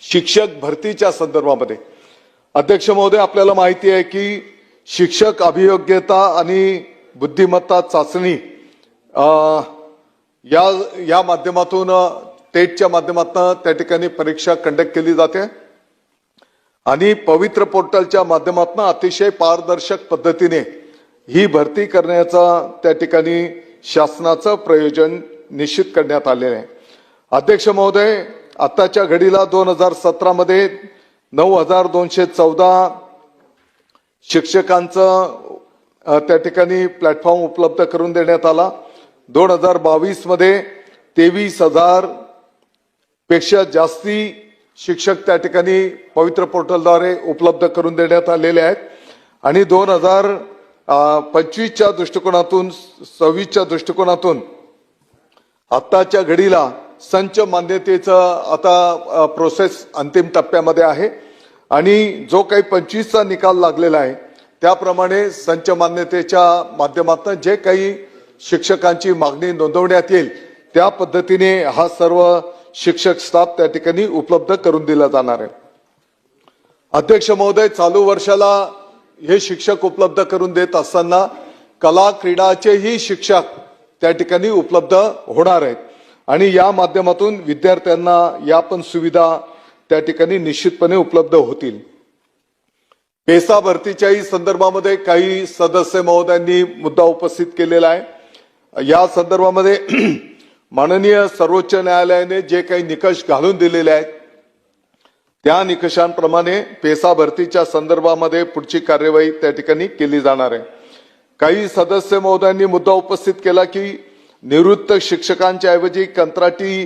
शिक्षक भरतीच्या संदर्भामध्ये अध्यक्ष महोदय, आपल्याला माहिती आहे की शिक्षक अभियोग्यता आणि बुद्धिमत्ता चाचणी या माध्यमातून टेटच्या माध्यमातून त्या ठिकाणी परीक्षा कंडक्ट केली जाते आणि पवित्र पोर्टलच्या माध्यमातून अतिशय पारदर्शक पद्धतीने ही भरती करण्याचा त्या ठिकाणी शासनाचं प्रयोजन निश्चित करण्यात आलेले आहे। अध्यक्ष महोदय, आताच्या घडीला 2017 मध्ये 9214 शिक्षकांचं त्या ठिकाणी प्लॅटफॉर्म उपलब्ध करून देण्यात आला। 2022 मध्ये 23,000 पेक्षा जास्ती शिक्षक त्या ठिकाणी पवित्र पोर्टलद्वारे उपलब्ध करून देण्यात आलेले आहेत आणि 2025च्या दृष्टिकोनातून 26च्या दृष्टिकोनातून आताच्या घडीला संच मान्यतेचं आता प्रोसेस अंतिम टप्प्यामध्ये आहे आणि जो काही 25चा निकाल लागलेला आहे त्याप्रमाणे संच मान्यतेच्या माध्यमातून जे काही शिक्षकांची मागणी नोंदवण्यात येईल त्या पद्धतीने हा सर्व शिक्षक स्टाफ त्या ठिकाणी उपलब्ध करून दिला जाणार आहे। अध्यक्ष महोदय, चालू वर्षाला हे शिक्षक उपलब्ध करून देत असताना कला क्रीडाचेही शिक्षक त्या ठिकाणी उपलब्ध होणार आहेत आणि या माध्यमातून विद्यार्थ्यांना या पण सुविधा त्या ठिकाणी निश्चितपणे उपलब्ध होतील। पेसा भरतीच्याही संदर्भामध्ये काही सदस्य महोदयांनी मुद्दा उपस्थित केलेला आहे। या संदर्भामध्ये माननीय सर्वोच्च न्यायालयाने जे काही निकष घालून दिलेले आहेत त्या निकषांप्रमाणे पेसा भरतीच्या संदर्भामध्ये पुढची कार्यवाही त्या ठिकाणी केली जाणार आहे। काही सदस्य महोदयांनी मुद्दा उपस्थित केला की निवृत्त शिक्षकांच्या ऐवजी कंत्राटी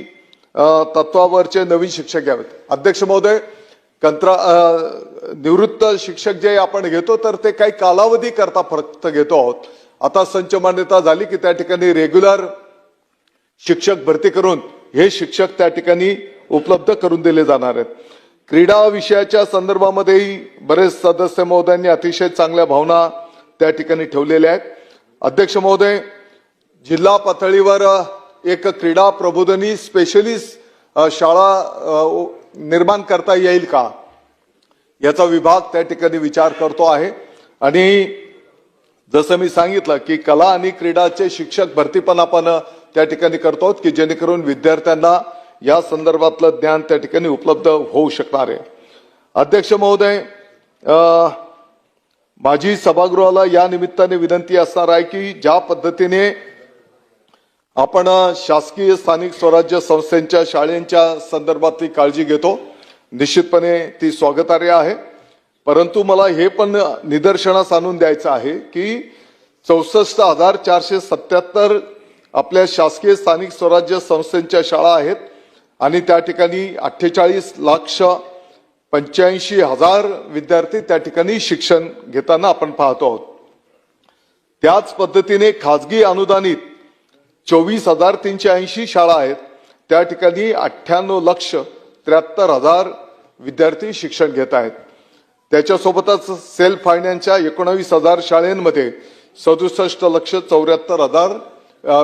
तत्वावरचे नवीन शिक्षक घ्यावेत। अध्यक्ष महोदय, निवृत्त शिक्षक जे आपण घेतो तर ते काही कालावधी करता फक्त घेतो आहोत। आता संच मान्यता झाली की त्या ठिकाणी रेग्युलर शिक्षक भरती करून हे शिक्षक त्या ठिकाणी उपलब्ध करून दिले जाणार आहेत। क्रीडा विषयाच्या संदर्भामध्येही बरेच सदस्य महोदयांनी अतिशय चांगल्या भावना त्या ठिकाणी ठेवलेल्या आहेत। अध्यक्ष महोदय, जिल्हा पातळीवर एक क्रीडा प्रबोधिनी स्पेशलिस्ट शाळा निर्माण करता येईल का याचा विभाग त्या ठिकाणी विचार करतो आहे आणि जसं मी सांगितलं की कला आणि क्रीडाचे शिक्षक भरती पण आपण त्या ठिकाणी करतो की जेणेकरून विद्यार्थ्यांना या संदर्भातलं ज्ञान त्या ठिकाणी उपलब्ध होऊ शकणार आहे। अध्यक्ष महोदय, माझी सभागृहाला या निमित्ताने विनंती असणार आहे की ज्या पद्धतीने आपण शासकीय स्थानिक स्वराज्य संस्थांच्या शाळांच्या संदर्भातली काळजी घेतो निश्चितपणे ती स्वागतार्ह आहे, परंतु मला हे पण निदर्शनास आणून द्यायचं आहे की 64,477 आपल्या शासकीय स्थानिक स्वराज्य संस्थांच्या शाळा आहेत आणि त्या ठिकाणी 48,85,000 विद्यार्थी त्या ठिकाणी शिक्षण घेताना आपण पाहतो आहोत। त्याच पद्धतीने खाजगी अनुदानित 24,380 शाळा आहेत, त्या ठिकाणी 98,73,000 विद्यार्थी शिक्षण घेत आहेत। त्याच्यासोबतच सेल्फ फायनान्सच्या 19,000 शाळांमध्ये 67,74,000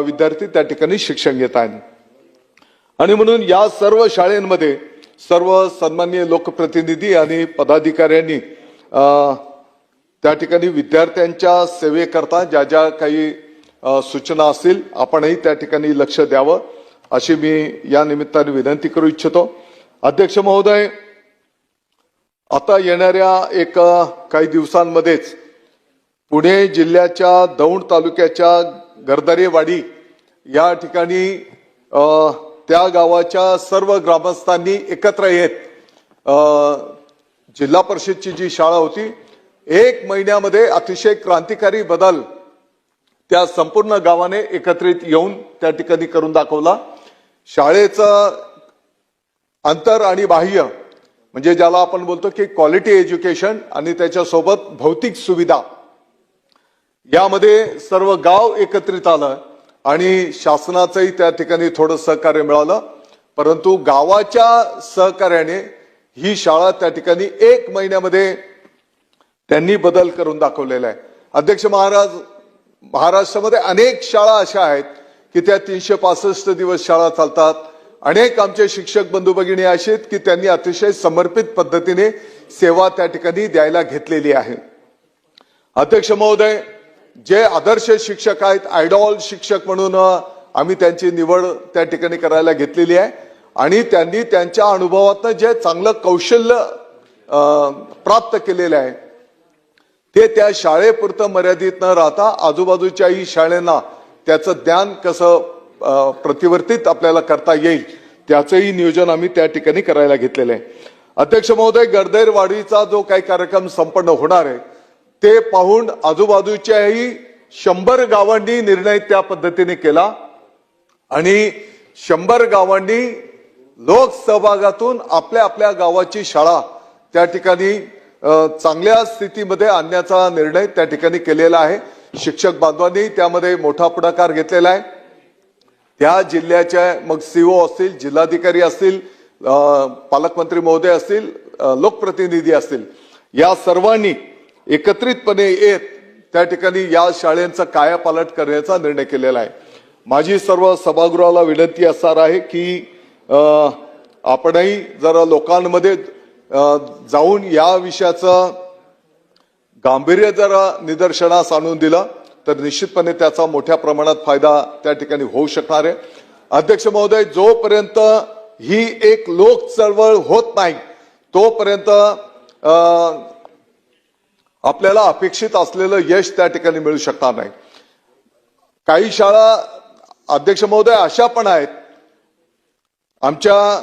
विद्यार्थी त्या ठिकाणी शिक्षण घेत आहेत आणि म्हणून या सर्व शाळांमध्ये सर्व सन्माननीय लोकप्रतिनिधी आणि पदाधिकाऱ्यांनी त्या ठिकाणी विद्यार्थ्यांच्या सेवेकरता ज्या ज्या काही सूचना असतील आपणही त्या ठिकाणी लक्ष द्यावं अशी मी या निमित्ताने विनंती करू इच्छितो। अध्यक्ष महोदय, आता येणाऱ्या काही दिवसांमध्येच पुणे जिल्ह्याच्या दौंड तालुक्याच्या गरदरेवाडी या ठिकाणी त्या गावाच्या सर्व ग्रामस्थांनी एकत्र येत जिल्हा परिषदची जी शाळा होती 1 महिन्यामध्ये अतिशय क्रांतिकारी बदल त्या संपूर्ण गावाने एकत्रित येऊन त्या ठिकाणी करून दाखवला। शाळेचं अंतर आणि बाह्य म्हणजे ज्याला आपण बोलतो की क्वालिटी एज्युकेशन आणि त्याच्यासोबत भौतिक सुविधा यामध्ये सर्व गाव एकत्रित आलं आणि शासनाचंही त्या ठिकाणी थोडं सहकार्य मिळालं, परंतु गावाच्या सहकार्याने ही शाळा त्या ठिकाणी 1 महिन्यामध्ये त्यांनी बदल करून दाखवलेला आहे। अध्यक्ष महाराष्ट्रामध्ये अनेक शाळा अशा आहेत की त्या 365 दिवस शाळा चालतात अनेक आमचे शिक्षक बंधू भगिनी असे आहेत की त्यांनी अतिशय समर्पित पद्धतीने सेवा त्या ठिकाणी द्यायला घेतलेली आहे. अध्यक्ष महोदय, जे आदर्श शिक्षक आहेत, आयडॉल शिक्षक म्हणून आम्ही त्यांची निवड त्या ठिकाणी करायला घेतलेली आहे आणि त्यांनी त्यांच्या अनुभवातनं जे चांगलं कौशल्य प्राप्त केलेलं आहे ते त्या शाळेपुरतं मर्यादित न राहता आजूबाजूच्याही शाळांना त्याचं ज्ञान कसं प्रतिवर्तित आपल्याला करता येईल त्याचंही नियोजन आम्ही त्या ठिकाणी करायला घेतलेलं आहे. अध्यक्ष महोदय, गरदेरवाडीचा जो काही कार्यक्रम संपन्न होणार आहे ते पाहून आजूबाजूच्याही 100 गावांनी निर्णय त्या पद्धतीने केला आणि 100 गावांनी लोकसहभागातून आपल्या आपल्या गावाची शाळा त्या ठिकाणी चांगल्या स्थितीमध्ये आणण्याचा निर्णय त्या ठिकाणी केलेला आहे. शिक्षक बांधवांनी त्यामध्ये मोठा पुढाकार घेतलेला आहे. त्या जिल्ह्याच्या मग सीओ असतील, जिल्हाधिकारी असतील, पालकमंत्री महोदय असतील, लोकप्रतिनिधी असतील, या सर्वांनी एकत्रितपणे येत त्या ठिकाणी या शाळेंचा कायापालट करण्याचा निर्णय केलेला आहे. माझी सर्व सभागृहाला विनंती असणार आहे की आपणही जरा लोकांमध्ये जाऊन या विषयाचं गांभीर्य जरा निदर्शनास आणून दिलं तर निश्चितपणे त्याचा मोठ्या प्रमाणात फायदा त्या ठिकाणी होऊ शकणार आहे. अध्यक्ष महोदय, जोपर्यंत ही एक लोक चळवळ होत नाही तोपर्यंत आपल्याला अपेक्षित असलेलं यश त्या ठिकाणी मिळू शकणार नाही. काही शाळा अध्यक्ष महोदय अशा पण आहेत, आमच्या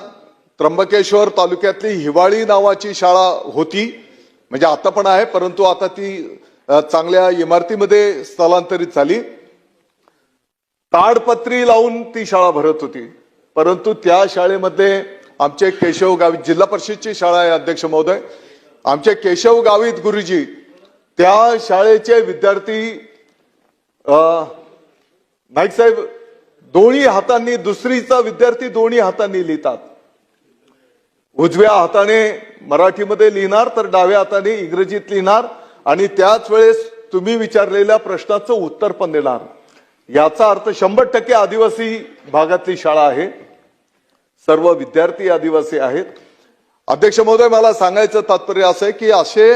त्र्यंबकेश्वर तालुक्यातली हिवाळी नावाची शाळा होती, म्हणजे आता पण आहे, परंतु आता ती चांगल्या इमारतीमध्ये स्थलांतरित झाली. ताडपत्री लावून ती शाळा भरत होती, परंतु त्या शाळेमध्ये आमचे केशव गावित, जिल्हा परिषदची शाळा आहे अध्यक्ष महोदय, आमचे केशव गावित गुरुजी त्या शाळेचे विद्यार्थी नाईक साहेब दोन्ही हातांनी, दुसरीचा विद्यार्थी दोन्ही हातांनी लिहितात. उजव्या हाताने मराठीमध्ये लिहिणार तर डाव्या हाताने इंग्रजीत लिहिणार आणि त्याच वेळेस तुम्ही विचारलेल्या प्रश्नाचं उत्तर पण देणार. याचा अर्थ 100% आदिवासी भागातली शाळा आहे, सर्व विद्यार्थी आदिवासी आहेत. अध्यक्ष महोदय, मला सांगायचं तात्पर्य असं आहे की असे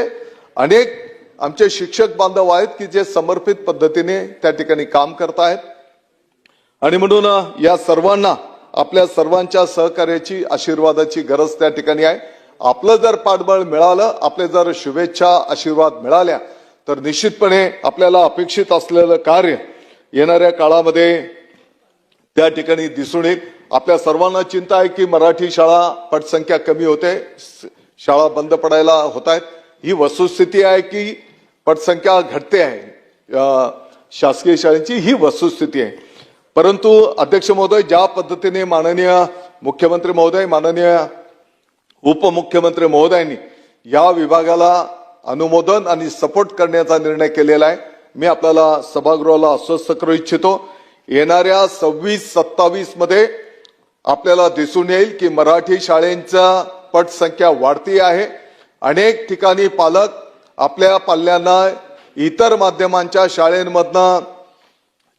अनेक आमचे शिक्षक बांधव आहेत की जे समर्पित पद्धतीने त्या ठिकाणी काम करत आहेत आणि म्हणून या सर्वांना आपल्या सर्वांच्या सहकार्याची, आशीर्वादाची गरज त्या ठिकाणी आहे. आपलं जर पाठबळ मिळालं, आपले जर शुभेच्छा, आशीर्वाद मिळाल्या तर निश्चितपणे आपल्याला अपेक्षित असलेलं कार्य येणाऱ्या काळामध्ये त्या ठिकाणी दिसून येईल. आपल्या सर्वांना चिंता आहे की मराठी शाळा पटसंख्या कमी होते, शाळा बंद पडायला होत आहेत. ही वस्तुस्थिती आहे की पटसंख्या घटते आहे शासकीय शाळेची, ही वस्तुस्थिती आहे. परंतु अध्यक्ष महोदय, ज्या पद्धतीने माननीय मुख्यमंत्री महोदय, माननीय उपमुख्यमंत्री महोदयांनी या विभागाला अनुमोदन आणि सपोर्ट करण्याचा निर्णय केलेला आहे, मी आपल्याला सभागृहाला आश्वस्त करू इच्छितो. येणाऱ्या 26-27 मध्ये आपल्याला दिसून येईल की मराठी शाळेंचा पटसंख्या वाढती आहे. अनेक ठिकाणी पालक आपल्या पाल्यांना इतर माध्यमांच्या शाळेंमधनं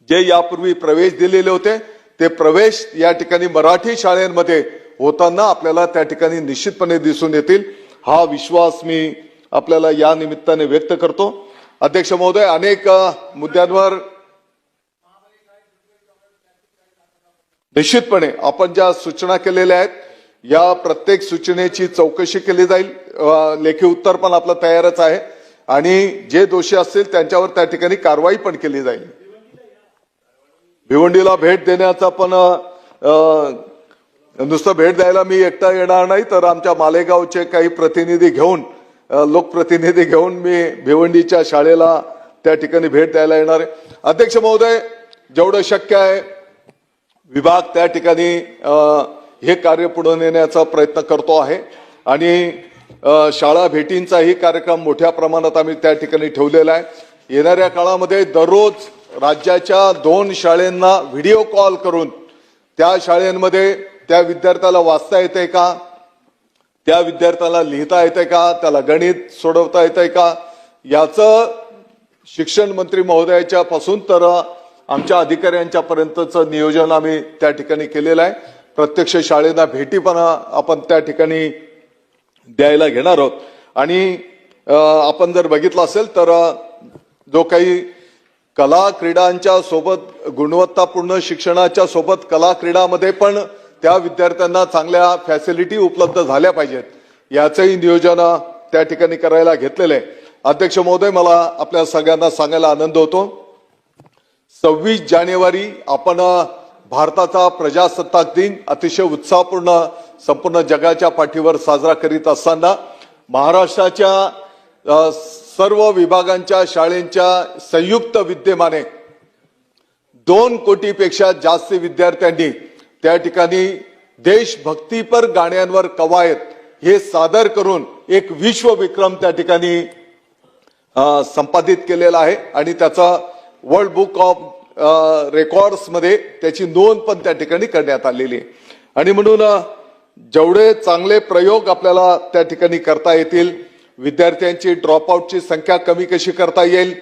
जे यापूर्वी प्रवेश दिलेले होते ते प्रवेश या ठिकाणी मराठी शाळेंमध्ये होताना आपल्याला त्या ठिकाणी निश्चितपणे दिसून येतील. हा विश्वास मी आपल्याला या निमित्ताने व्यक्त करतो. अध्यक्ष महोदय, अनेक मुद्द्यांवर निश्चितपणे आपण ज्या सूचना केलेल्या आहेत या प्रत्येक सूचनेची चौकशी केली जाईल. लेखी उत्तर पण आपलं तयारच आहे आणि जे दोषी असतील त्यांच्यावर त्या ठिकाणी कारवाई पण केली जाईल. भिवंडीला भेट देण्याचा पण नुसतं भेट द्यायला मी एकटा येणार नाही, तर आमच्या मालेगावचे काही प्रतिनिधी घेऊन, लोकप्रतिनिधी घेऊन मी भिवंडीच्या शाळेला त्या ठिकाणी भेट द्यायला येणार आहे. अध्यक्ष महोदय, जेवढं शक्य आहे विभाग त्या ठिकाणी हे कार्य पुढे नेण्याचा प्रयत्न करतो आहे आणि शाळा भेटींचाही कार्यक्रम मोठ्या प्रमाणात आम्ही त्या ठिकाणी ठेवलेला आहे. येणाऱ्या काळामध्ये दररोज राज्याच्या 2 शाळांना व्हिडिओ कॉल करून त्या शाळांमध्ये त्या विद्यार्थ्याला वाचता येते का, त्या विद्यार्थ्याला लिहिता येते का, त्याला गणित सोडवता येते का, याचं शिक्षण मंत्री महोदयाच्या पासून तर आमच्या अधिकाऱ्यांच्या पर्यंतचं नियोजन आम्ही त्या ठिकाणी केलेलं आहे. प्रत्यक्ष शाळेला भेटी पण आपण त्या ठिकाणी द्यायला घेणार आहोत. आणि आपण जर बघितलं असेल तर जो काही कला क्रीडांच्या सोबत गुणवत्तापूर्ण शिक्षणाच्या सोबत कला क्रीडामध्ये पण त्या विद्यार्थ्यांना चांगल्या फॅसिलिटी उपलब्ध झाल्या पाहिजेत, याचंही नियोजन त्या ठिकाणी करायला घेतलेलं आहे. अध्यक्ष महोदय, मला आपल्या सगळ्यांना सांगायला आनंद होतो, 26 जानेवारी आपण भारताचा प्रजासत्ताक दिन अतिशय उत्साहपूर्ण संपूर्ण जगाच्या पाठीवर साजरा करीत असताना महाराष्ट्राच्या सर्व विभागांच्या शाळेंच्या संयुक्त विद्यमाने 2 कोटीपेक्षा जास्त विद्यार्थ्यांनी त्या ठिकाणी देशभक्तीपर गाण्यांवर कवायत हे सादर करून एक विश्व विक्रम त्या ठिकाणी संपादित केलेला आहे आणि त्याचा वर्ल्ड बुक ऑफ रेकॉर्ड्स मध्ये त्याची नोंद पण त्या ठिकाणी करण्यात आलेली आहे. आणि म्हणून जेवढे चांगले प्रयोग आपल्याला त्या ठिकाणी करता येतील, विद्यार्थ्यांची ड्रॉपआउटची संख्या कमी कशी करता येईल,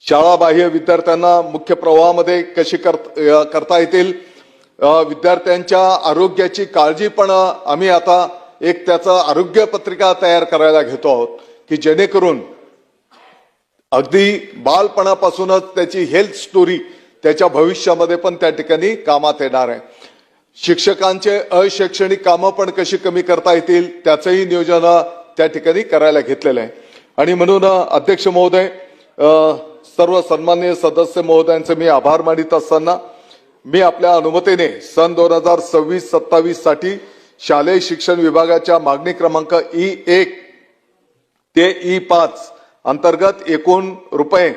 शाळाबाह्य विद्यार्थ्यांना मुख्य प्रवाहामध्ये कशी करता येतील, विद्यार्थ्यांच्या आरोग्याची काळजी पण आम्ही आता एक त्याचा आरोग्य पत्रिका तयार करायला घेतो आहोत की जेणेकरून अगदी बालपणापासूनच त्याची हेल्थ स्टोरी त्याच्या भविष्यामध्ये पण त्या ठिकाणी कामात येणार आहे. शिक्षकांचे अशैक्षणिक कामं पण कशी कमी करता येतील त्याचंही नियोजन त्या ठिकाणी करायला घेतलेलं आहे. आणि म्हणून अध्यक्ष महोदय, सर्व सन्माननीय सदस्य महोदयांचे मी आभार मानित असताना मी आपल्या अनुमतीने सन 2026-27 साठी शालेय शिक्षण विभागाच्या मागणी क्रमांक E1 ते E5 अंतर्गत एकूण रुपये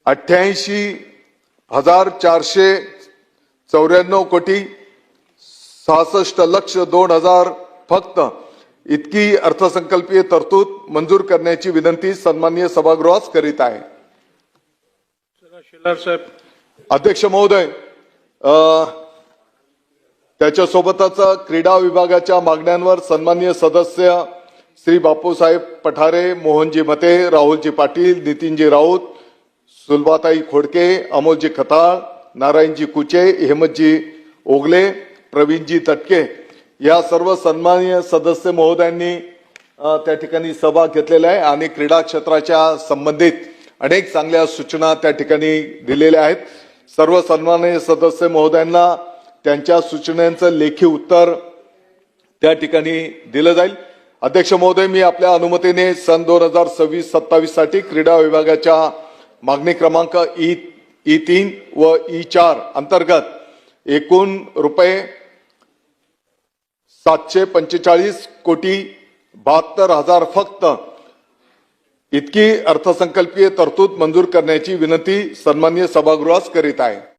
88,494 कोटी 66,02,000 फक्त इतकी अर्थसंकल्पीय तरतूद मंजूर करण्याची विनंती सन्माननीय सभागृहास करीत आहे. अध्यक्ष महोदय, त्याच्यासोबतच क्रीडा विभागाच्या मागण्यांवर सन्माननीय सदस्य श्री बापूसाहेब पठारे, मोहनजी मते, राहुलजी पाटील, नितीनजी राऊत, सुलभाताई खोडके, अमोलजी खताळ, नारायणजी कुचे, हेमंतजी ओगले, प्रवीणजी तटके या सर्व सन्माननीय सदस्य महोदयांनी त्या ठिकाणी सहभाग घेतलेला आहे आणि क्रीडा क्षेत्राच्या संबंधित अनेक चांगल्या सूचना त्या ठिकाणी दिलेल्या आहेत. सर्व सन्माननीय सदस्य महोदयांना त्यांच्या सूचनांचं लेखी उत्तर त्या ठिकाणी दिलं जाईल. अध्यक्ष महोदय, मी आपल्या अनुमतीने सन 2026-27 साठी क्रीडा विभागाच्या मागणी क्रमांक E3 व E4 अंतर्गत एकूण रुपये 745 कोटी 72,000 फक्त इतकी अर्थसंकल्पीय तरतूद मंजूर करण्याची विनंती सन्माननीय सभागृहास करीत आहे.